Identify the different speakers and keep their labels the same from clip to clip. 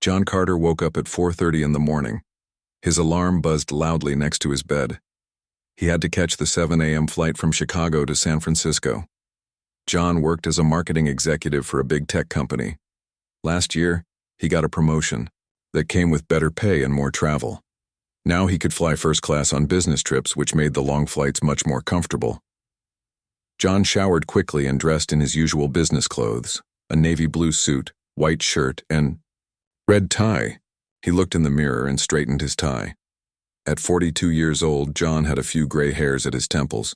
Speaker 1: John Carter woke up at 4:30 in the morning. His alarm buzzed loudly next to his bed. He had to catch the 7 a.m. flight from Chicago to San Francisco. John worked as a marketing executive for a big tech company. Last year, he got a promotion that came with better pay and more travel. Now he could fly first class on business trips, which made the long flights much more comfortable. John showered quickly and dressed in his usual business clothes, a navy blue suit, white shirt, and red tie. He looked in the mirror and straightened his tie. At 42 years old, John had a few gray hairs at his temples,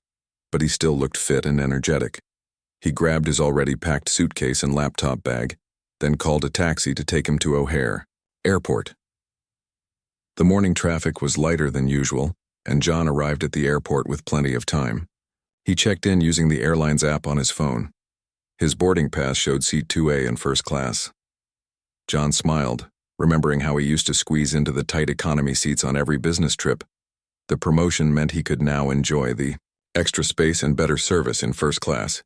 Speaker 1: but he still looked fit and energetic. He grabbed his already packed suitcase and laptop bag, then called a taxi to take him to O'Hare Airport. The morning traffic was lighter than usual, and John arrived at the airport with plenty of time. He checked in using the Airline's app on his phone. His boarding pass showed seat 2A in first class. John smiled, remembering how he used to squeeze into the tight economy seats on every business trip. The promotion meant he could now enjoy the extra space and better service in first class.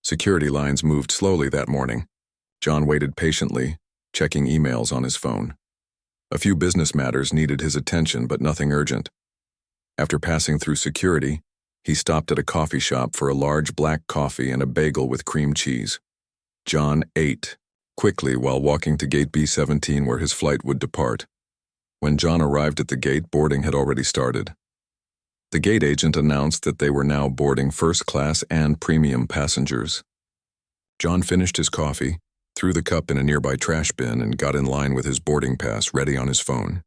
Speaker 1: Security lines moved slowly that morning. John waited patiently, checking emails on his phone. A few business matters needed his attention, but nothing urgent. After passing through security, he stopped at a coffee shop for a large black coffee and a bagel with cream cheese. John ate quickly while walking to gate B-17 where his flight would depart. When John arrived at the gate, boarding had already started. The gate agent announced that they were now boarding first class and premium passengers. John finished his coffee, threw the cup in a nearby trash bin, and got in line with his boarding pass ready on his phone.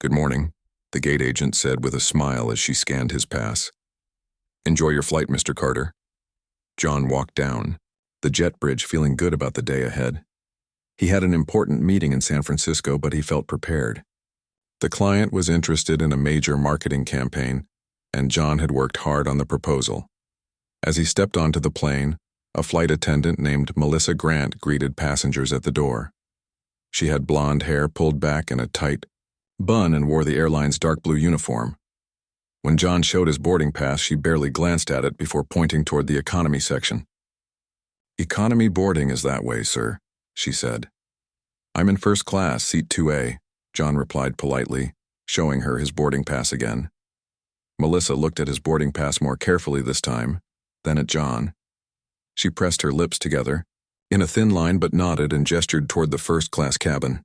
Speaker 1: "Good morning," the gate agent said with a smile as she scanned his pass. "Enjoy your flight, Mr. Carter." John walked down the jet bridge feeling good about the day ahead. He had an important meeting in San Francisco, but he felt prepared. The client was interested in a major marketing campaign, and John had worked hard on the proposal. As he stepped onto the plane, a flight attendant named Melissa Grant greeted passengers at the door. She had blonde hair pulled back in a tight bun and wore the airline's dark blue uniform. When John showed his boarding pass, she barely glanced at it before pointing toward the economy section. "Economy boarding is that way, sir," she said. "I'm in first class, seat 2A, John replied politely, showing her his boarding pass again. Melissa looked at his boarding pass more carefully this time, then at John. She pressed her lips together, in a thin line, but nodded and gestured toward the first-class cabin.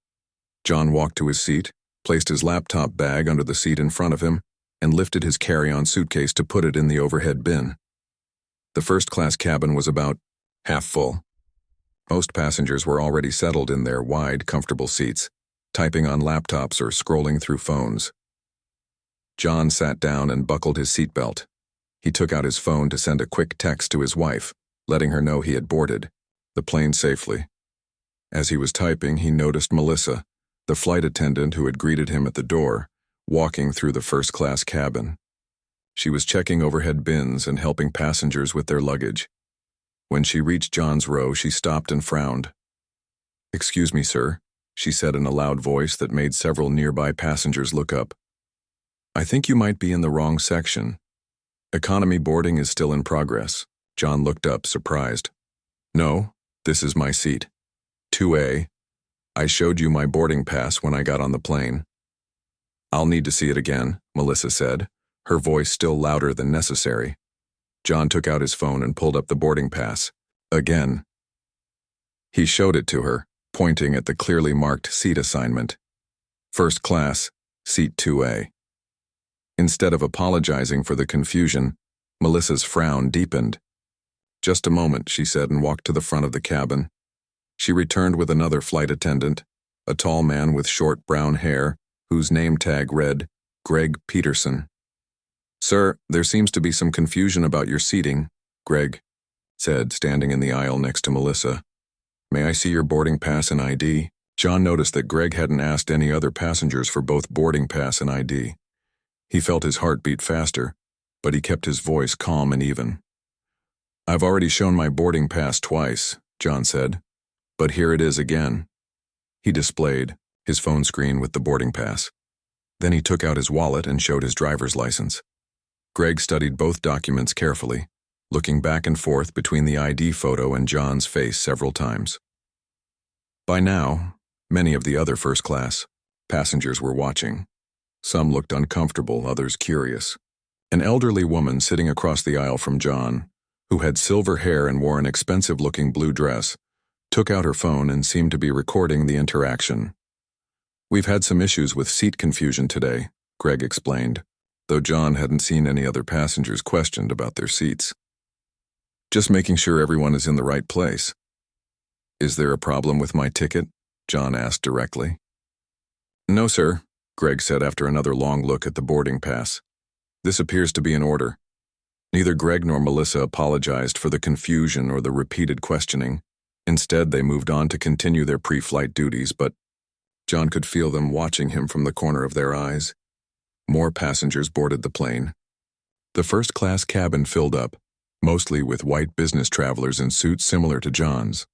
Speaker 1: John walked to his seat, placed his laptop bag under the seat in front of him, and lifted his carry-on suitcase to put it in the overhead bin. The first-class cabin was about half full. Most passengers were already settled in their wide, comfortable seats, typing on laptops or scrolling through phones. John sat down and buckled his seatbelt. He took out his phone to send a quick text to his wife, letting her know he had boarded the plane safely. As he was typing, he noticed Melissa, the flight attendant who had greeted him at the door, walking through the first-class cabin. She was checking overhead bins and helping passengers with their luggage. When she reached John's row, she stopped and frowned. "Excuse me, sir," she said in a loud voice that made several nearby passengers look up. "I think you might be in the wrong section. Economy boarding is still in progress." John looked up, surprised. "No, this is my seat. 2A. I showed you my boarding pass when I got on the plane." "I'll need to see it again," Melissa said, her voice still louder than necessary. John took out his phone and pulled up the boarding pass. Again. He showed it to her, pointing at the clearly marked seat assignment. First class, seat 2A. Instead of apologizing for the confusion, Melissa's frown deepened. "Just a moment," she said, and walked to the front of the cabin. She returned with another flight attendant, a tall man with short brown hair, whose name tag read, Greg Peterson. "Sir, there seems to be some confusion about your seating," Greg said, standing in the aisle next to Melissa. "May I see your boarding pass and ID?" John noticed that Greg hadn't asked any other passengers for both boarding pass and ID. He felt his heart beat faster, but he kept his voice calm and even. "I've already shown my boarding pass twice," John said, "but here it is again." He displayed his phone screen with the boarding pass. Then he took out his wallet and showed his driver's license. Greg studied both documents carefully, looking back and forth between the ID photo and John's face several times. By now, Many of the other first-class passengers were watching. Some looked uncomfortable, others curious. An elderly woman sitting across the aisle from John, who had silver hair and wore an expensive-looking blue dress, took out her phone and seemed to be recording the interaction. "We've had some issues with seat confusion today," Greg explained, though John hadn't seen any other passengers questioned about their seats. "Just making sure everyone is in the right place." "Is there a problem with my ticket?" John asked directly. "No, sir," Greg said after another long look at the boarding pass. "This appears to be in order." Neither Greg nor Melissa apologized for the confusion or the repeated questioning. Instead, they moved on to continue their pre-flight duties, but John could feel them watching him from the corner of their eyes. More passengers boarded the plane. The first-class cabin filled up, mostly with white business travelers in suits similar to John's.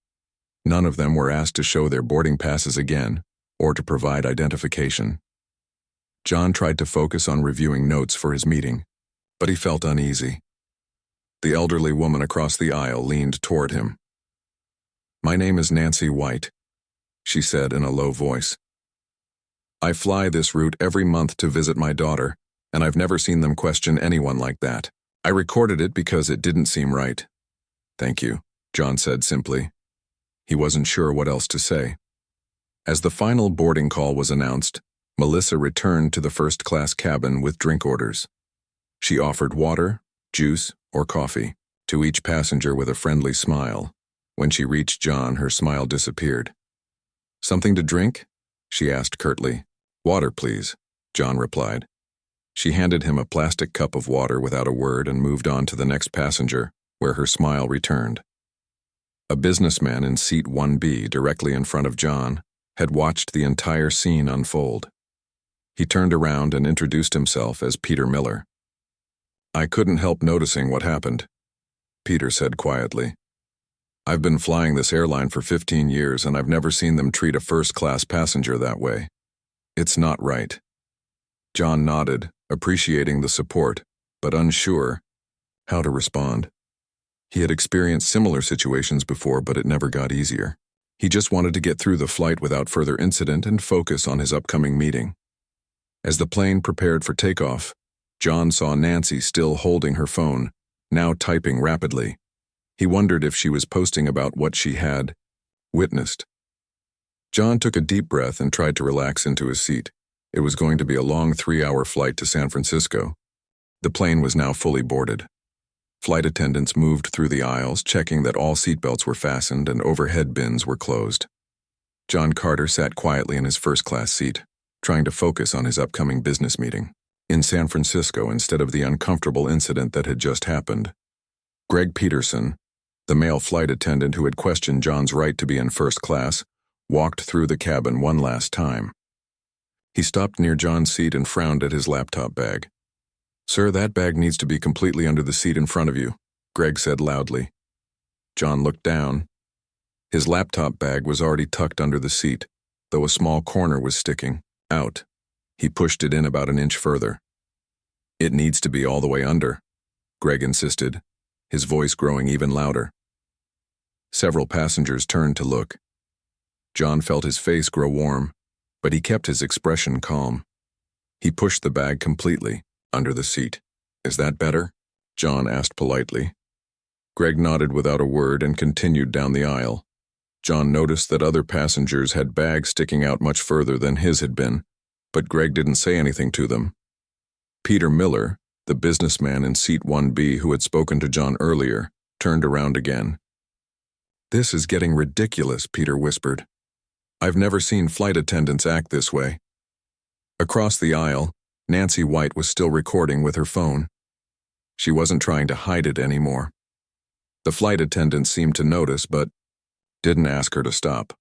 Speaker 1: None of them were asked to show their boarding passes again or to provide identification. John tried to focus on reviewing notes for his meeting, but he felt uneasy. The elderly woman across the aisle leaned toward him. "My name is Nancy White," she said in a low voice. "I fly this route every month to visit my daughter, and I've never seen them question anyone like that. I recorded it because it didn't seem right." "Thank you," John said simply. He wasn't sure what else to say. As the final boarding call was announced, Melissa returned to the first-class cabin with drink orders. She offered water, juice, or coffee to each passenger with a friendly smile. When she reached John, her smile disappeared. "Something to drink?" she asked curtly. "Water, please," John replied. She handed him a plastic cup of water without a word and moved on to the next passenger, where her smile returned. A businessman in seat 1B, directly in front of John, had watched the entire scene unfold. He turned around and introduced himself as Peter Miller. "I couldn't help noticing what happened," Peter said quietly. "I've been flying this airline for 15 years and I've never seen them treat a first-class passenger that way. It's not right." John nodded, appreciating the support, but unsure how to respond. He had experienced similar situations before, but it never got easier. He just wanted to get through the flight without further incident and focus on his upcoming meeting. As the plane prepared for takeoff, John saw Nancy still holding her phone, now typing rapidly. He wondered if she was posting about what she had witnessed. John took a deep breath and tried to relax into his seat. It was going to be a long 3-hour flight to San Francisco. The plane was now fully boarded. Flight attendants moved through the aisles, checking that all seatbelts were fastened and overhead bins were closed. John Carter sat quietly in his first-class seat, trying to focus on his upcoming business meeting in San Francisco instead of the uncomfortable incident that had just happened. Greg Peterson, the male flight attendant who had questioned John's right to be in first class, walked through the cabin one last time. He stopped near John's seat and frowned at his laptop bag. "Sir, that bag needs to be completely under the seat in front of you," Greg said loudly. John looked down. His laptop bag was already tucked under the seat, though a small corner was sticking out. He pushed it in about an inch further. "It needs to be all the way under," Greg insisted, his voice growing even louder. Several passengers turned to look. John felt his face grow warm, but he kept his expression calm. He pushed the bag completely under the seat. "Is that better?" John asked politely. Greg nodded without a word and continued down the aisle. John noticed that other passengers had bags sticking out much further than his had been, but Greg didn't say anything to them. Peter Miller, the businessman in seat 1B who had spoken to John earlier, turned around again. "This is getting ridiculous," Peter whispered. "I've never seen flight attendants act this way." Across the aisle, Nancy White was still recording with her phone. She wasn't trying to hide it anymore. The flight attendant seemed to notice, but didn't ask her to stop.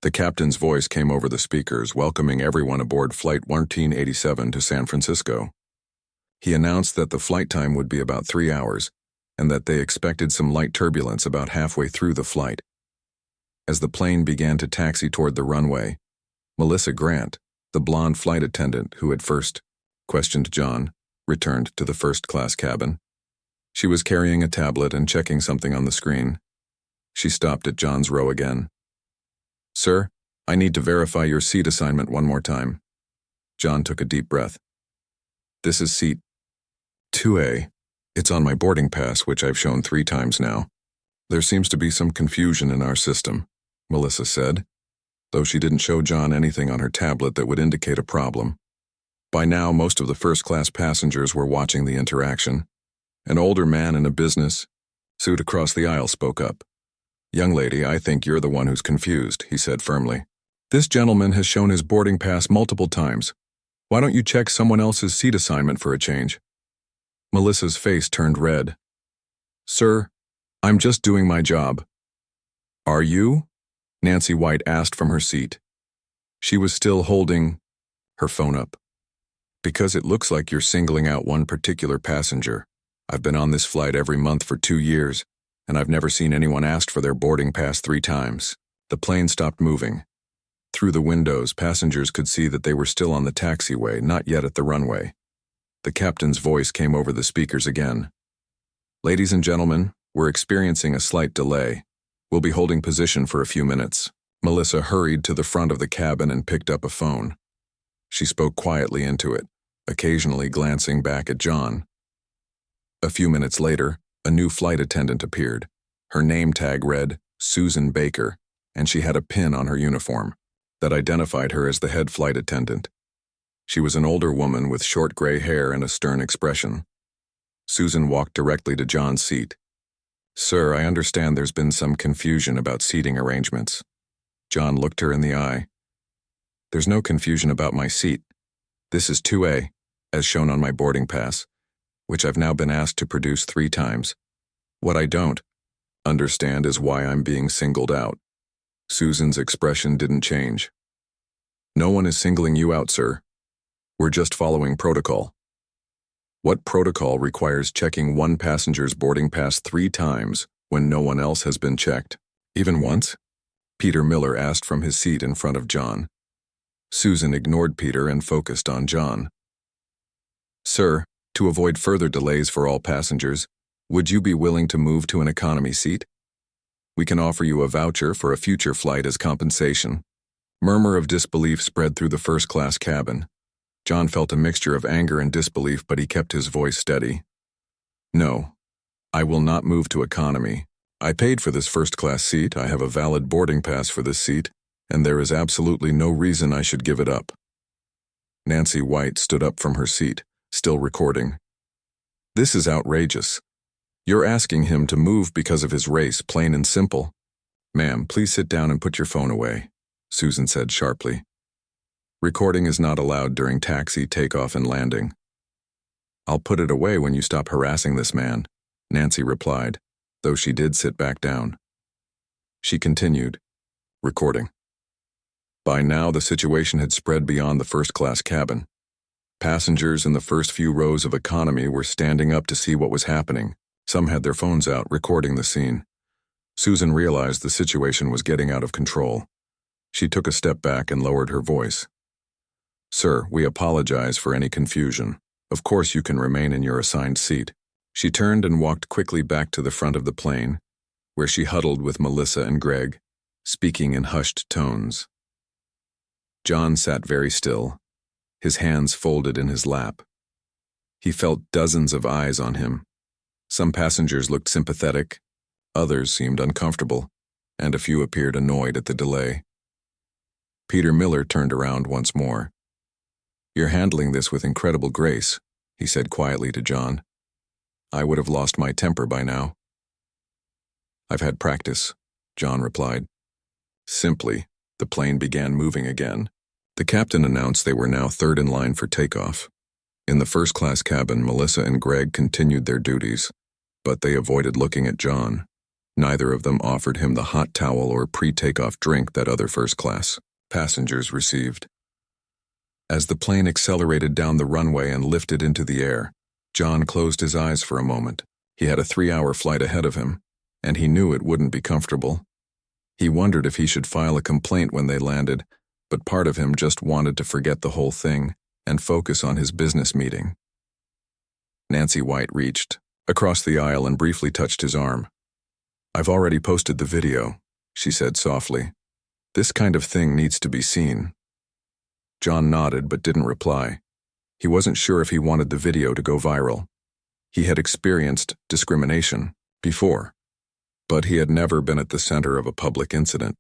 Speaker 1: The captain's voice came over the speakers, welcoming everyone aboard Flight 1387 to San Francisco. He announced that the flight time would be about 3 hours, and that they expected some light turbulence about halfway through the flight. As the plane began to taxi toward the runway, Melissa Grant, the blonde flight attendant who had first questioned John, returned to the first-class cabin. She was carrying a tablet and checking something on the screen. She stopped at John's row again. "Sir, I need to verify your seat assignment one more time. John took a deep breath. This is seat 2A. It's on my boarding pass, which I've shown 3 times now. There seems to be some confusion in our system, Melissa said, though she didn't show John anything on her tablet that would indicate a problem. By now, most of the first-class passengers were watching the interaction. An older man in a business suit across the aisle spoke up. Young lady, I think you're the one who's confused, he said firmly. This gentleman has shown his boarding pass multiple times. Why don't you check someone else's seat assignment for a change? Melissa's face turned red. Sir, I'm just doing my job. Are you? Nancy White asked from her seat. She was still holding her phone up. Because it looks like you're singling out one particular passenger. I've been on this flight every month for 2 years, and I've never seen anyone asked for their boarding pass 3 times. The plane stopped moving. Through the windows, passengers could see that they were still on the taxiway, not yet at the runway. The captain's voice came over the speakers again. Ladies and gentlemen, we're experiencing a slight delay. We'll be holding position for a few minutes. Melissa hurried to the front of the cabin and picked up a phone. She spoke quietly into it, occasionally glancing back at John. A few minutes later, a new flight attendant appeared. Her name tag read Susan Baker, and she had a pin on her uniform that identified her as the head flight attendant. She was an older woman with short gray hair and a stern expression. Susan walked directly to John's seat. Sir, I understand there's been some confusion about seating arrangements. John looked her in the eye. There's no confusion about my seat. This is 2A, as shown on my boarding pass, which I've now been asked to produce 3 times. What I don't understand is why I'm being singled out. Susan's expression didn't change. No one is singling you out, sir. We're just following protocol. What protocol requires checking one passenger's boarding pass 3 times when no one else has been checked? Even once? Peter Miller asked from his seat in front of John. Susan ignored Peter and focused on John. Sir, to avoid further delays for all passengers, would you be willing to move to an economy seat? We can offer you a voucher for a future flight as compensation. Murmur of disbelief spread through the first-class cabin. John felt a mixture of anger and disbelief, but he kept his voice steady. No, I will not move to economy. I paid for this first-class seat, I have a valid boarding pass for this seat, and there is absolutely no reason I should give it up. Nancy White stood up from her seat, still recording. This is outrageous. You're asking him to move because of his race, plain and simple. Ma'am, please sit down and put your phone away, Susan said sharply. Recording is not allowed during taxi, takeoff, and landing. I'll put it away when you stop harassing this man, Nancy replied, though she did sit back down. She continued, recording. By now, the situation had spread beyond the first-class cabin. Passengers in the first few rows of economy were standing up to see what was happening. Some had their phones out, recording the scene. Susan realized the situation was getting out of control. She took a step back and lowered her voice. Sir, we apologize for any confusion. Of course you can remain in your assigned seat. She turned and walked quickly back to the front of the plane, where she huddled with Melissa and Greg, speaking in hushed tones. John sat very still, his hands folded in his lap. He felt dozens of eyes on him. Some passengers looked sympathetic, others seemed uncomfortable, and a few appeared annoyed at the delay. Peter Miller turned around once more. You're handling this with incredible grace, he said quietly to John. I would have lost my temper by now. I've had practice, John replied. Simply, the plane began moving again. The captain announced they were now 3rd in line for takeoff. In the first-class cabin, Melissa and Greg continued their duties, but they avoided looking at John. Neither of them offered him the hot towel or pre-takeoff drink that other first-class passengers received. As the plane accelerated down the runway and lifted into the air, John closed his eyes for a moment. He had a 3-hour flight ahead of him, and he knew it wouldn't be comfortable. He wondered if he should file a complaint when they landed, but part of him just wanted to forget the whole thing and focus on his business meeting. Nancy White reached across the aisle and briefly touched his arm. I've already posted the video, she said softly. This kind of thing needs to be seen. John nodded but didn't reply. He wasn't sure if he wanted the video to go viral. He had experienced discrimination before, but he had never been at the center of a public incident.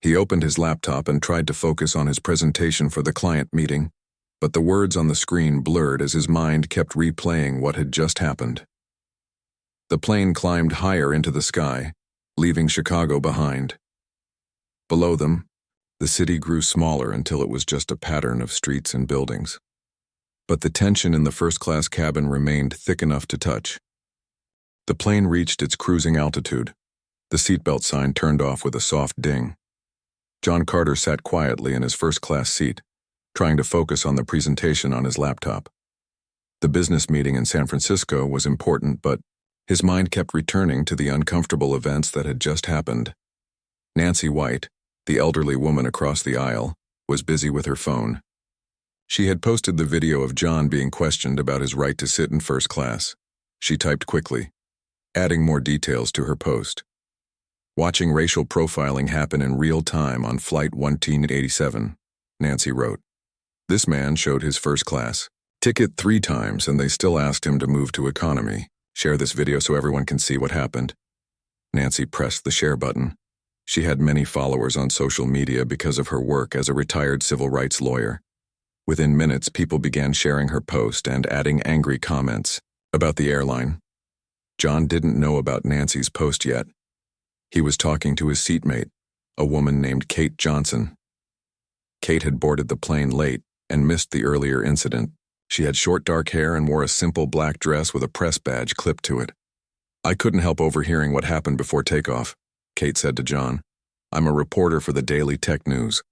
Speaker 1: He opened his laptop and tried to focus on his presentation for the client meeting, but the words on the screen blurred as his mind kept replaying what had just happened. The plane climbed higher into the sky, leaving Chicago behind. Below them, the city grew smaller until it was just a pattern of streets and buildings. But the tension in the first-class cabin remained thick enough to touch. The plane reached its cruising altitude. The seatbelt sign turned off with a soft ding. John Carter sat quietly in his first-class seat, trying to focus on the presentation on his laptop. The business meeting in San Francisco was important, but his mind kept returning to the uncomfortable events that had just happened. Nancy White, the elderly woman across the aisle, was busy with her phone. She had posted the video of John being questioned about his right to sit in first class. She typed quickly, adding more details to her post. Watching racial profiling happen in real time on Flight 1387, Nancy wrote. This man showed his first class ticket 3 times and they still asked him to move to economy. Share this video so everyone can see what happened. Nancy pressed the share button. She had many followers on social media because of her work as a retired civil rights lawyer. Within minutes, people began sharing her post and adding angry comments about the airline. John didn't know about Nancy's post yet. He was talking to his seatmate, a woman named Kate Johnson. Kate had boarded the plane late and missed the earlier incident. She had short dark hair and wore a simple black dress with a press badge clipped to it. I couldn't help overhearing what happened before takeoff, Kate said to John. I'm a reporter for the Daily Tech News.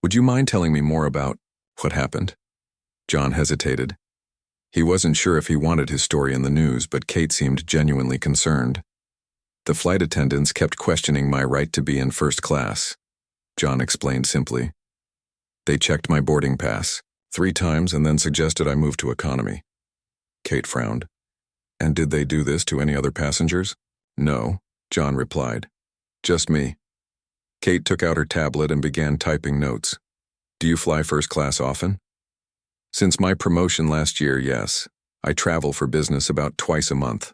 Speaker 1: Would you mind telling me more about what happened? John hesitated. He wasn't sure if he wanted his story in the news, but Kate seemed genuinely concerned. The flight attendants kept questioning my right to be in first class, John explained simply. They checked my boarding pass 3 times and then suggested I move to economy. Kate frowned. And did they do this to any other passengers? No, John replied. Just me. Kate took out her tablet and began typing notes. Do you fly first class often? Since my promotion last year, yes. I travel for business about twice a month.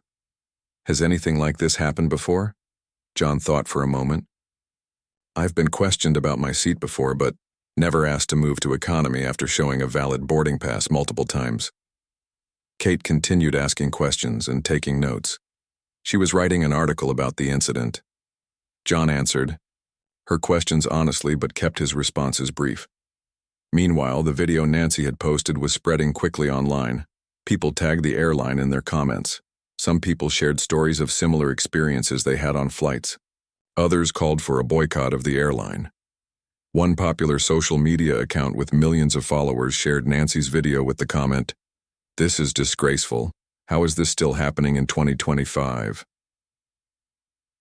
Speaker 1: Has anything like this happened before? John thought for a moment. I've been questioned about my seat before, but never asked to move to economy after showing a valid boarding pass multiple times. Kate continued asking questions and taking notes. She was writing an article about the incident. John answered her questions honestly but kept his responses brief. Meanwhile, the video Nancy had posted was spreading quickly online. People tagged the airline in their comments. Some people shared stories of similar experiences they had on flights. Others called for a boycott of the airline. One popular social media account with millions of followers shared Nancy's video with the comment, "This is disgraceful. How is this still happening in 2025?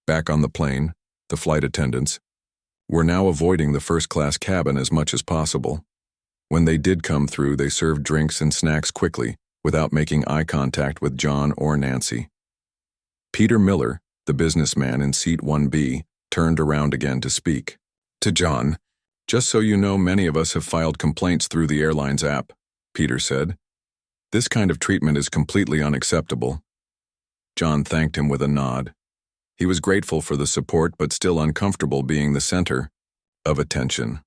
Speaker 1: Back on the plane, the flight attendants were now avoiding the first-class cabin as much as possible. When they did come through, they served drinks and snacks quickly, without making eye contact with John or Nancy. Peter Miller, the businessman in seat 1B, turned around again to speak. To John, "Just so you know, many of us have filed complaints through the airline's app," Peter said. "This kind of treatment is completely unacceptable." John thanked him with a nod. He was grateful for the support but still uncomfortable being the center of attention.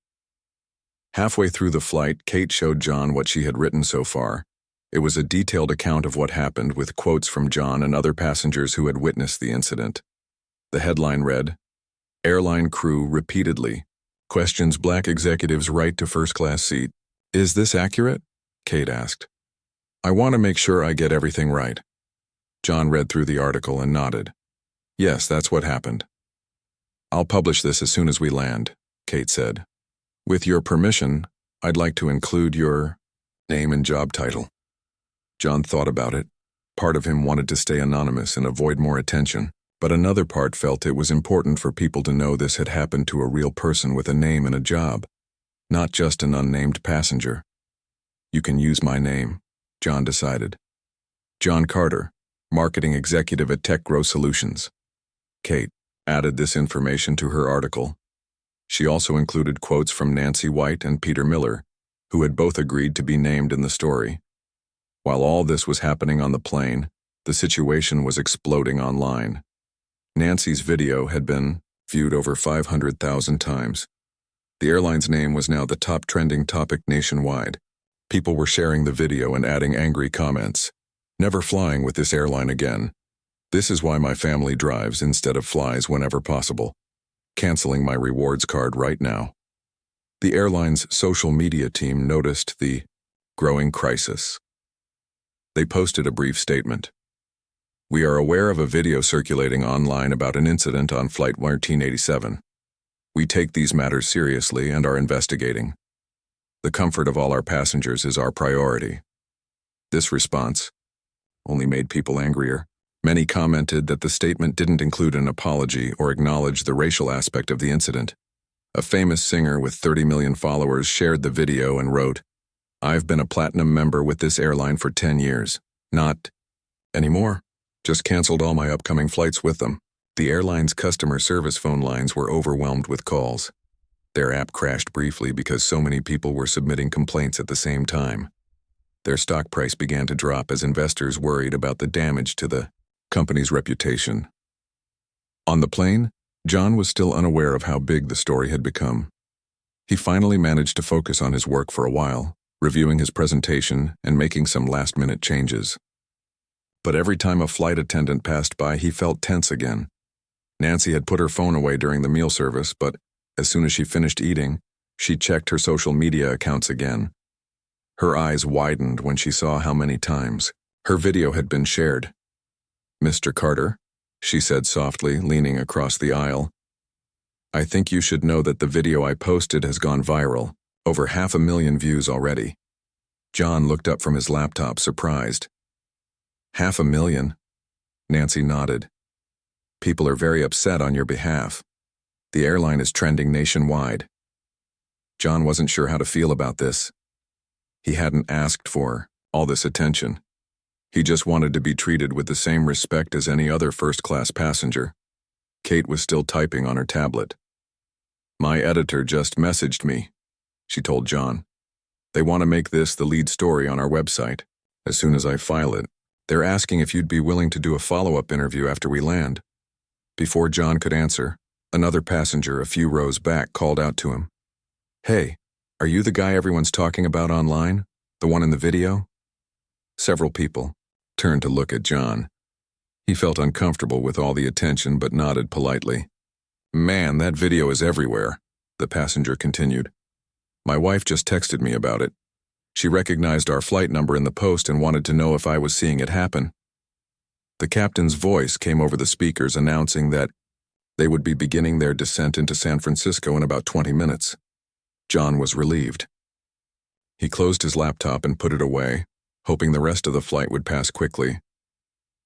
Speaker 1: Halfway through the flight, Kate showed John what she had written so far. It was a detailed account of what happened with quotes from John and other passengers who had witnessed the incident. The headline read, "Airline crew repeatedly questions black executive's right to first-class seat." "Is this accurate?" Kate asked. "I want to make sure I get everything right." John read through the article and nodded. "Yes, that's what happened." "I'll publish this as soon as we land," Kate said. "With your permission, I'd like to include your name and job title." John thought about it. Part of him wanted to stay anonymous and avoid more attention, but another part felt it was important for people to know this had happened to a real person with a name and a job, not just an unnamed passenger. "You can use my name," John decided. "John Carter, marketing executive at Tech Growth Solutions." Kate added this information to her article. She also included quotes from Nancy White and Peter Miller, who had both agreed to be named in the story. While all this was happening on the plane, the situation was exploding online. Nancy's video had been viewed over 500,000 times. The airline's name was now the top trending topic nationwide. People were sharing the video and adding angry comments. "Never flying with this airline again. This is why my family drives instead of flies whenever possible. Canceling my rewards card right now." The airline's social media team noticed the growing crisis. They posted a brief statement. "We are aware of a video circulating online about an incident on Flight 1387. We take these matters seriously and are investigating. The comfort of all our passengers is our priority." This response only made people angrier. Many commented that the statement didn't include an apology or acknowledge the racial aspect of the incident. A famous singer with 30 million followers shared the video and wrote, "I've been a platinum member with this airline for 10 years. Not anymore. Just canceled all my upcoming flights with them." The airline's customer service phone lines were overwhelmed with calls. Their app crashed briefly because so many people were submitting complaints at the same time. Their stock price began to drop as investors worried about the damage to the company's reputation. On the plane, John was still unaware of how big the story had become. He finally managed to focus on his work for a while, reviewing his presentation and making some last-minute changes. But every time a flight attendant passed by, he felt tense again. Nancy had put her phone away during the meal service, but as soon as she finished eating, she checked her social media accounts again. Her eyes widened when she saw how many times her video had been shared. "Mr. Carter," she said softly, leaning across the aisle, "I think you should know that the video I posted has gone viral, over 500,000 views already." John looked up from his laptop, surprised. 500,000? Nancy nodded. "People are very upset on your behalf. The airline is trending nationwide." John wasn't sure how to feel about this. He hadn't asked for all this attention. He just wanted to be treated with the same respect as any other first-class passenger. Kate was still typing on her tablet. "My editor just messaged me," she told John. "They want to make this the lead story on our website. As soon as I file it, they're asking if you'd be willing to do a follow-up interview after we land." Before John could answer, another passenger a few rows back called out to him. "Hey, are you the guy everyone's talking about online? The one in the video?" Several people turned to look at John. He felt uncomfortable with all the attention but nodded politely. "Man, that video is everywhere," the passenger continued. "My wife just texted me about it. She recognized our flight number in the post and wanted to know if I was seeing it happen." The captain's voice came over the speakers announcing that they would be beginning their descent into San Francisco in about 20 minutes. John was relieved. He closed his laptop and put it away, hoping the rest of the flight would pass quickly.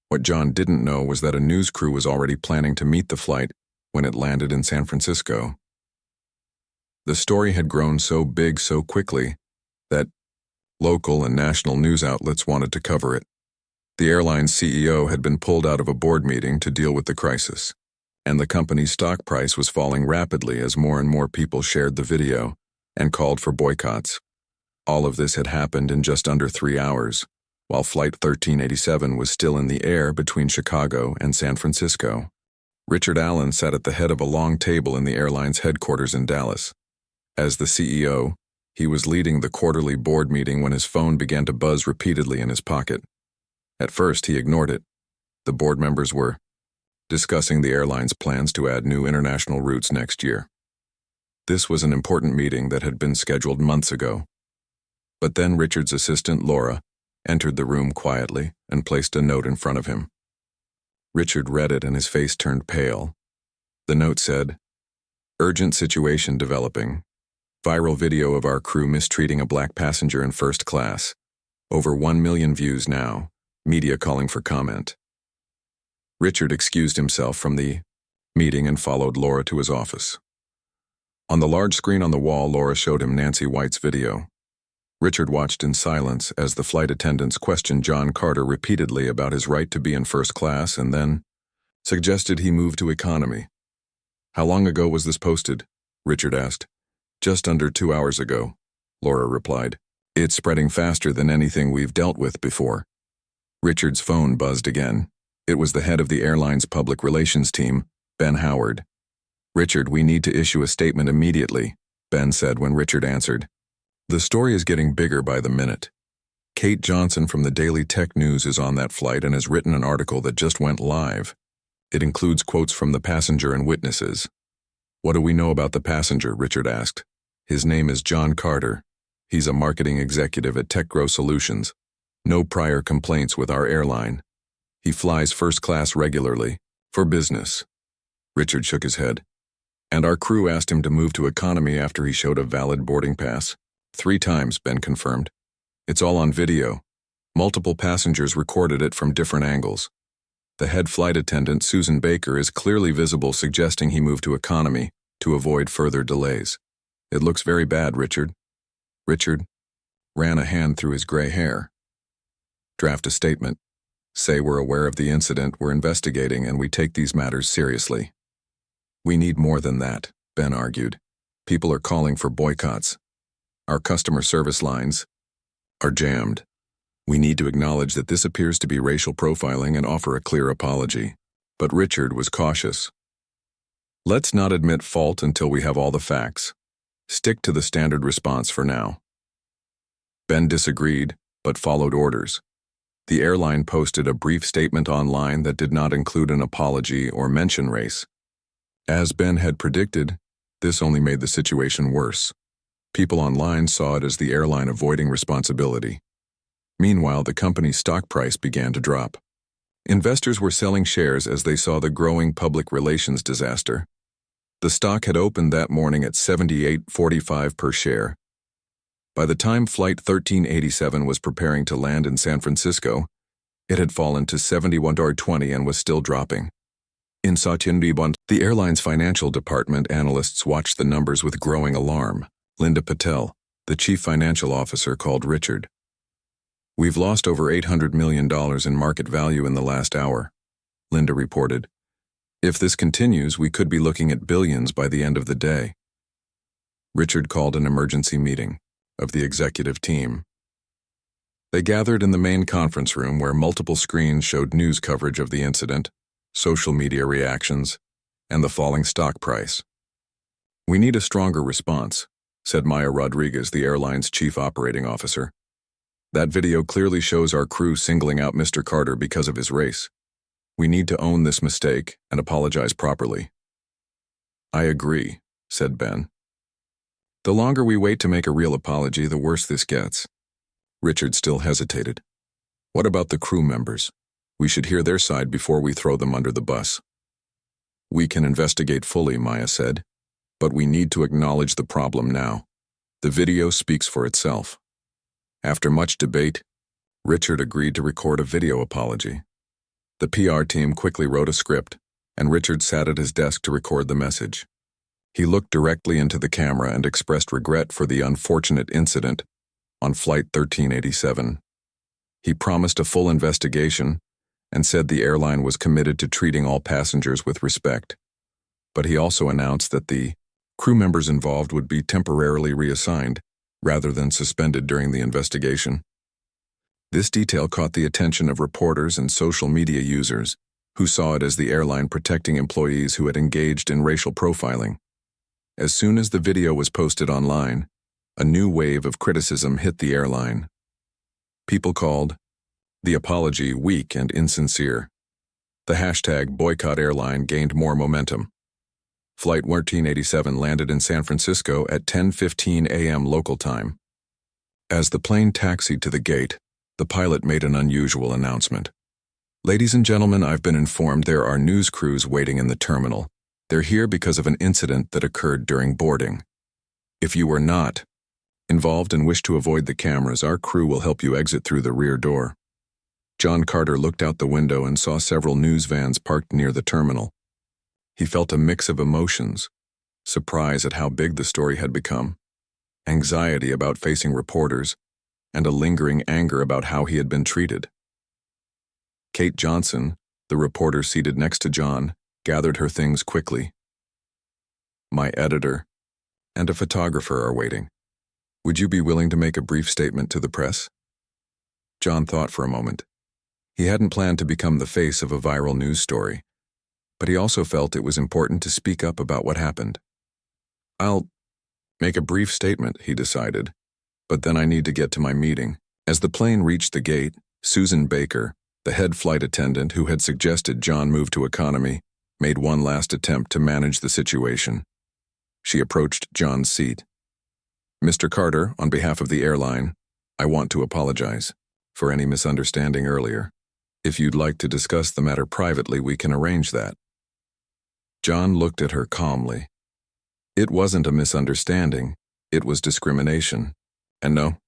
Speaker 1: What John didn't know was that a news crew was already planning to meet the flight when it landed in San Francisco. The story had grown so big so quickly that local and national news outlets wanted to cover it. The airline's CEO had been pulled out of a board meeting to deal with the crisis, and the company's stock price was falling rapidly as more and more people shared the video and called for boycotts. All of this had happened in just under 3 hours, while Flight 1387 was still in the air between Chicago and San Francisco. Richard Allen sat at the head of a long table in the airline's headquarters in Dallas. As the CEO, he was leading the quarterly board meeting when his phone began to buzz repeatedly in his pocket. At first, he ignored it. The board members were discussing the airline's plans to add new international routes next year. This was an important meeting that had been scheduled months ago. But then Richard's assistant, Laura, entered the room quietly and placed a note in front of him. Richard read it and his face turned pale. The note said, "Urgent situation developing. Viral video of our crew mistreating a black passenger in first class. Over 1 million views now. Media calling for comment." Richard excused himself from the meeting and followed Laura to his office. On the large screen on the wall, Laura showed him Nancy White's video. Richard watched in silence as the flight attendants questioned John Carter repeatedly about his right to be in first class and then suggested he move to economy. "How long ago was this posted?" Richard asked. Just under 2 hours ago, Laura replied. It's spreading faster than anything we've dealt with before. Richard's phone buzzed again. It was the head of the airline's public relations team, Ben Howard. Richard, we need to issue a statement immediately, Ben said when Richard answered. The story is getting bigger by the minute. Kate Johnson from the Daily Tech News is on that flight and has written an article that just went live. It includes quotes from the passenger and witnesses. What do we know about the passenger? Richard asked. His name is John Carter. He's a marketing executive at TechGrow Solutions. No prior complaints with our airline. He flies first class regularly, for business. Richard shook his head. And our crew asked him to move to economy after he showed a valid boarding pass. 3 times, Ben confirmed. It's all on video. Multiple passengers recorded it from different angles. The head flight attendant, Susan Baker, is clearly visible, suggesting he moved to economy to avoid further delays. It looks very bad, Richard. Richard ran a hand through his gray hair. Draft a statement. Say we're aware of the incident, we're investigating, and we take these matters seriously. We need more than that, Ben argued. People are calling for boycotts. Our customer service lines are jammed. We need to acknowledge that this appears to be racial profiling and offer a clear apology. But Richard was cautious. Let's not admit fault until we have all the facts. Stick to the standard response for now. Ben disagreed, but followed orders. The airline posted a brief statement online that did not include an apology or mention race. As Ben had predicted, this only made the situation worse. People online saw it as the airline avoiding responsibility. Meanwhile, the company's stock price began to drop. Investors were selling shares as they saw the growing public relations disaster. The stock had opened that morning at $78.45 per share. By the time Flight 1387 was preparing to land in San Francisco, it had fallen to $71.20 and was still dropping. In Satyendriban, the airline's financial department analysts watched the numbers with growing alarm. Linda Patel, the chief financial officer, called Richard. We've lost over $800 million in market value in the last hour, Linda reported. If this continues, we could be looking at billions by the end of the day. Richard called an emergency meeting of the executive team. They gathered in the main conference room where multiple screens showed news coverage of the incident, social media reactions, and the falling stock price. We need a stronger response, said Maya Rodriguez, the airline's chief operating officer. That video clearly shows our crew singling out Mr. Carter because of his race. We need to own this mistake and apologize properly. I agree, said Ben. The longer we wait to make a real apology, the worse this gets. Richard still hesitated. What about the crew members? We should hear their side before we throw them under the bus. We can investigate fully, Maya said. But we need to acknowledge the problem now. The video speaks for itself. After much debate, Richard agreed to record a video apology. The PR team quickly wrote a script, and Richard sat at his desk to record the message. He looked directly into the camera and expressed regret for the unfortunate incident on Flight 1387. He promised a full investigation and said the airline was committed to treating all passengers with respect. But he also announced that the crew members involved would be temporarily reassigned rather than suspended during the investigation. This detail caught the attention of reporters and social media users who saw it as the airline protecting employees who had engaged in racial profiling. As soon as the video was posted online, a new wave of criticism hit the airline. People called the apology weak and insincere. The hashtag boycott airline gained more momentum. Flight 1387 landed in San Francisco at 10:15 a.m. local time. As the plane taxied to the gate, the pilot made an unusual announcement. Ladies and gentlemen, I've been informed there are news crews waiting in the terminal. They're here because of an incident that occurred during boarding. If you were not involved and wish to avoid the cameras, our crew will help you exit through the rear door. John Carter looked out the window and saw several news vans parked near the terminal. He felt a mix of emotions, surprise at how big the story had become, anxiety about facing reporters, and a lingering anger about how he had been treated. Kate Johnson, the reporter seated next to John, gathered her things quickly. My editor, and a photographer are waiting. Would you be willing to make a brief statement to the press? John thought for a moment. He hadn't planned to become the face of a viral news story, but he also felt it was important to speak up about what happened. I'll make a brief statement, he decided, but then I need to get to my meeting. As the plane reached the gate, Susan Baker, the head flight attendant who had suggested John move to economy, made one last attempt to manage the situation. She approached John's seat. Mr. Carter, on behalf of the airline, I want to apologize for any misunderstanding earlier. If you'd like to discuss the matter privately, we can arrange that. John looked at her calmly. It wasn't a misunderstanding, it was discrimination. And no,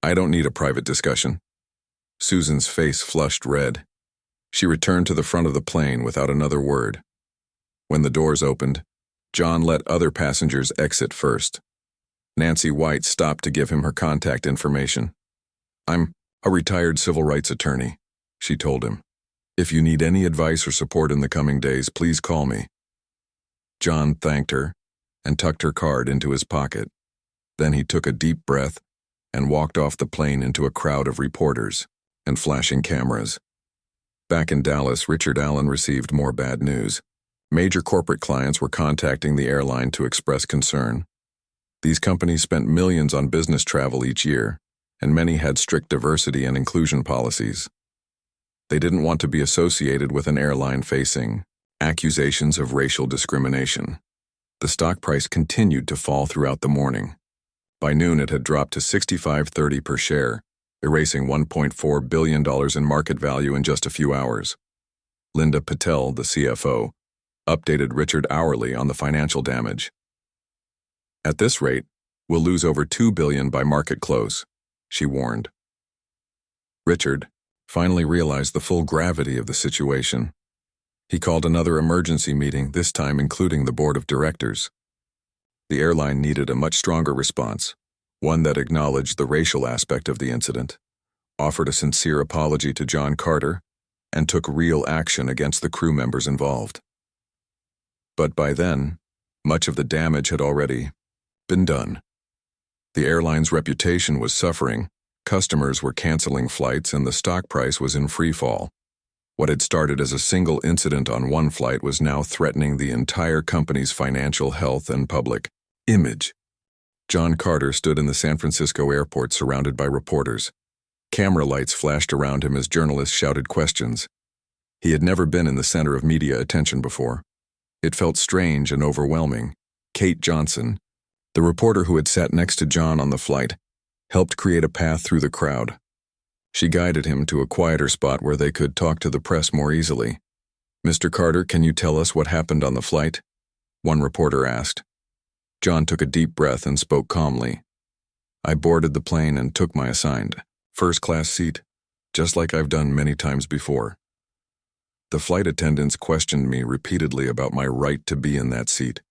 Speaker 1: I don't need a private discussion. Susan's face flushed red. She returned to the front of the plane without another word. When the doors opened, John let other passengers exit first. Nancy White stopped to give him her contact information. I'm a retired civil rights attorney, she told him. If you need any advice or support in the coming days, please call me. John thanked her and tucked her card into his pocket. Then he took a deep breath and walked off the plane into a crowd of reporters and flashing cameras. Back in Dallas, Richard Allen received more bad news. Major corporate clients were contacting the airline to express concern. These companies spent millions on business travel each year, and many had strict diversity and inclusion policies. They didn't want to be associated with an airline facing accusations of racial discrimination. The stock price continued to fall throughout the morning. By noon, it had dropped to $65.30 per share, erasing $1.4 billion in market value in just a few hours. Linda Patel, the CFO, updated Richard hourly on the financial damage. At this rate, we'll lose over $2 billion by market close, she warned. Richard finally realized the full gravity of the situation. He called another emergency meeting, this time including the board of directors. The airline needed a much stronger response, one that acknowledged the racial aspect of the incident, offered a sincere apology to John Carter, and took real action against the crew members involved. But by then, much of the damage had already been done. The airline's reputation was suffering, customers were canceling flights, and the stock price was in free fall. What had started as a single incident on one flight was now threatening the entire company's financial health and public image. John Carter stood in the San Francisco airport surrounded by reporters. Camera lights flashed around him as journalists shouted questions. He had never been in the center of media attention before. It felt strange and overwhelming. Kate Johnson, the reporter who had sat next to John on the flight, helped create a path through the crowd. She guided him to a quieter spot where they could talk to the press more easily. Mr. Carter, can you tell us what happened on the flight? One reporter asked. John took a deep breath and spoke calmly. I boarded the plane and took my assigned first-class seat, just like I've done many times before. The flight attendants questioned me repeatedly about my right to be in that seat,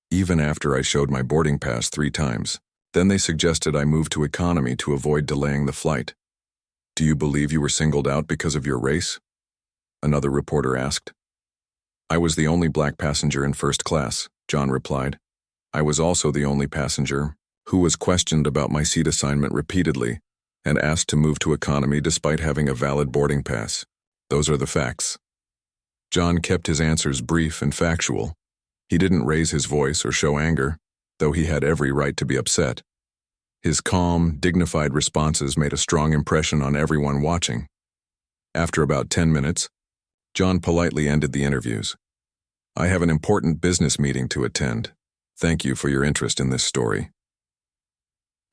Speaker 1: even after I showed my boarding pass 3 times. Then they suggested I move to economy to avoid delaying the flight. Do you believe you were singled out because of your race? Another reporter asked. I was the only black passenger in first class, John replied. I was also the only passenger who was questioned about my seat assignment repeatedly and asked to move to economy despite having a valid boarding pass. Those are the facts. John kept his answers brief and factual. He didn't raise his voice or show anger, though he had every right to be upset. His calm, dignified responses made a strong impression on everyone watching. After about 10 minutes, John politely ended the interviews. I have an important business meeting to attend. Thank you for your interest in this story.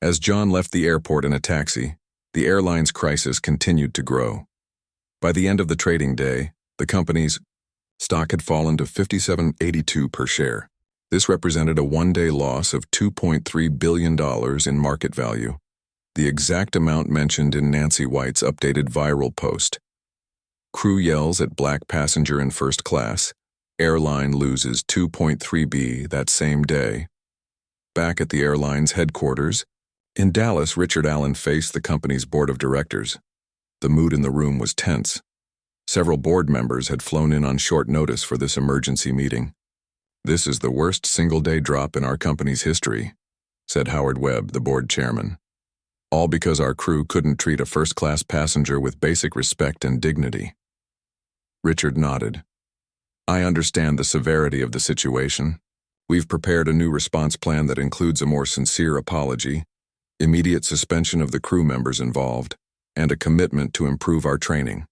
Speaker 1: As John left the airport in a taxi, the airline's crisis continued to grow. By the end of the trading day, the company's stock had fallen to $57.82 per share. This represented a one-day loss of $2.3 billion in market value, the exact amount mentioned in Nancy White's updated viral post. Crew yells at black passenger in first class. Airline loses 2.3B that same day. Back at the airline's headquarters, in Dallas, Richard Allen faced the company's board of directors. The mood in the room was tense. Several board members had flown in on short notice for this emergency meeting. This is the worst single-day drop in our company's history, said Howard Webb, the board chairman. All because our crew couldn't treat a first-class passenger with basic respect and dignity. Richard nodded. I understand the severity of the situation. We've prepared a new response plan that includes a more sincere apology, immediate suspension of the crew members involved, and a commitment to improve our training.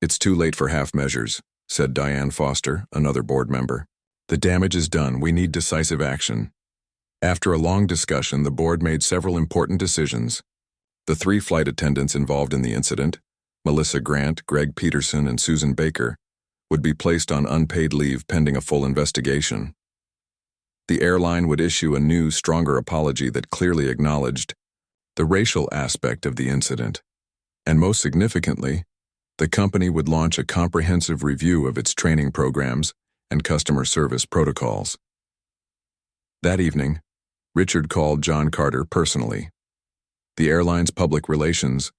Speaker 1: It's too late for half measures, said Diane Foster, another board member. The damage is done. We need decisive action. After a long discussion, the board made several important decisions. The 3 flight attendants involved in the incident, Melissa Grant, Greg Peterson, and Susan Baker, would be placed on unpaid leave pending a full investigation. The airline would issue a new, stronger apology that clearly acknowledged the racial aspect of the incident, and most significantly, the company would launch a comprehensive review of its training programs and customer service protocols. That evening, Richard called John Carter personally. The airline's public relations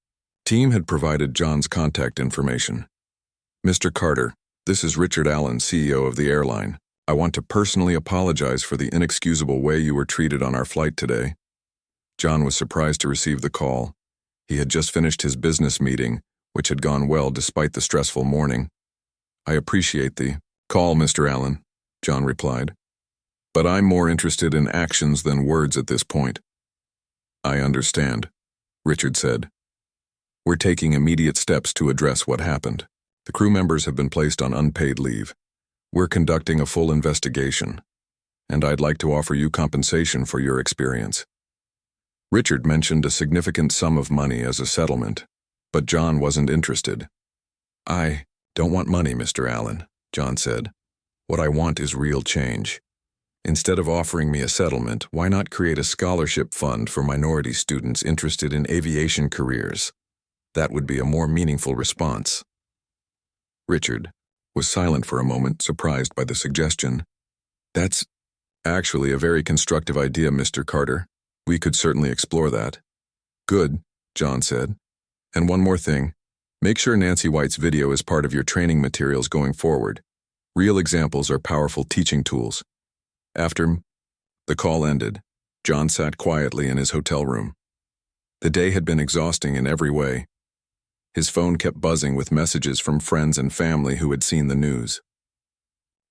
Speaker 1: team had provided John's contact information. Mr. Carter, this is Richard Allen, CEO of the airline. I want to personally apologize for the inexcusable way you were treated on our flight today. John was surprised to receive the call. He had just finished his business meeting, which had gone well despite the stressful morning. I appreciate the call, Mr. Allen, John replied. But I'm more interested in actions than words at this point. I understand, Richard said. We're taking immediate steps to address what happened. The crew members have been placed on unpaid leave. We're conducting a full investigation, and I'd like to offer you compensation for your experience. Richard mentioned a significant sum of money as a settlement, but John wasn't interested. I don't want money, Mr. Allen, John said. What I want is real change. Instead of offering me a settlement, why not create a scholarship fund for minority students interested in aviation careers? That would be a more meaningful response. Richard was silent for a moment, surprised by the suggestion. That's actually a very constructive idea, Mr. Carter. We could certainly explore that. Good, John said. And one more thing. Make sure Nancy White's video is part of your training materials going forward. Real examples are powerful teaching tools. After the call ended, John sat quietly in his hotel room. The day had been exhausting in every way. His phone kept buzzing with messages from friends and family who had seen the news.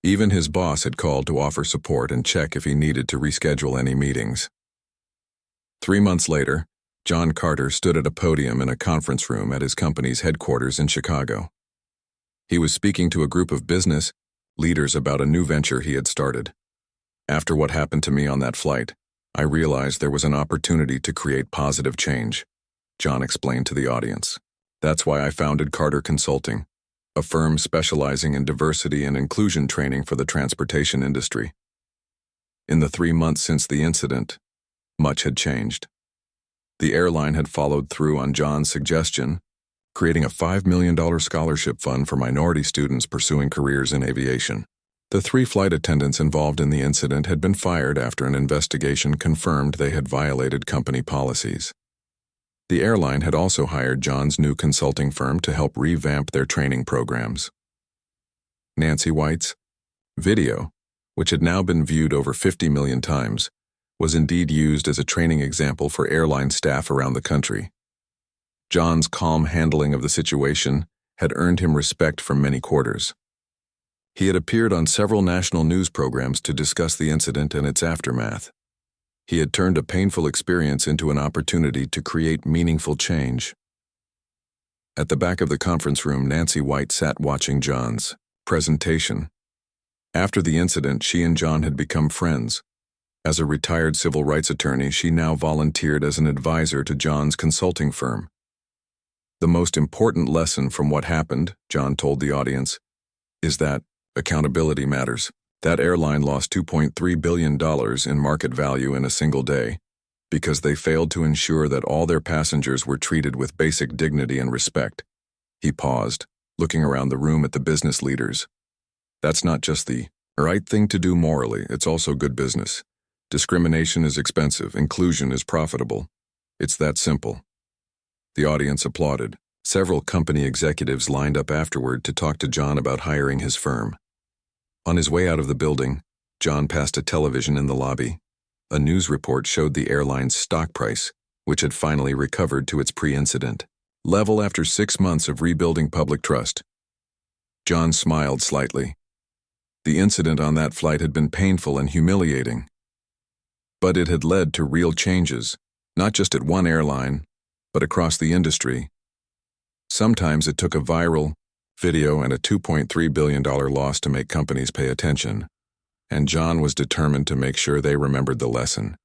Speaker 1: Even his boss had called to offer support and check if he needed to reschedule any meetings. 3 months later, John Carter stood at a podium in a conference room at his company's headquarters in Chicago. He was speaking to a group of business leaders about a new venture he had started. After what happened to me on that flight, I realized there was an opportunity to create positive change, John explained to the audience. That's why I founded Carter Consulting, a firm specializing in diversity and inclusion training for the transportation industry. In the 3 months since the incident, much had changed. The airline had followed through on John's suggestion, creating a $5 million scholarship fund for minority students pursuing careers in aviation. The 3 flight attendants involved in the incident had been fired after an investigation confirmed they had violated company policies. The airline had also hired John's new consulting firm to help revamp their training programs. Nancy White's video, which had now been viewed over 50 million times, was indeed used as a training example for airline staff around the country. John's calm handling of the situation had earned him respect from many quarters. He had appeared on several national news programs to discuss the incident and its aftermath. He had turned a painful experience into an opportunity to create meaningful change. At the back of the conference room, Nancy White sat watching John's presentation. After the incident, she and John had become friends. As a retired civil rights attorney, she now volunteered as an advisor to John's consulting firm. The most important lesson from what happened, John told the audience, is that accountability matters. That airline lost $2.3 billion in market value in a single day because they failed to ensure that all their passengers were treated with basic dignity and respect. He paused, looking around the room at the business leaders. That's not just the right thing to do morally, it's also good business. Discrimination is expensive, inclusion is profitable. It's that simple. The audience applauded. Several company executives lined up afterward to talk to John about hiring his firm. On his way out of the building, John passed a television in the lobby. A news report showed the airline's stock price, which had finally recovered to its pre-incident level after 6 months of rebuilding public trust. John smiled slightly. The incident on that flight had been painful and humiliating, but it had led to real changes, not just at one airline, but across the industry. Sometimes it took a viral video and a $2.3 billion loss to make companies pay attention, and John was determined to make sure they remembered the lesson.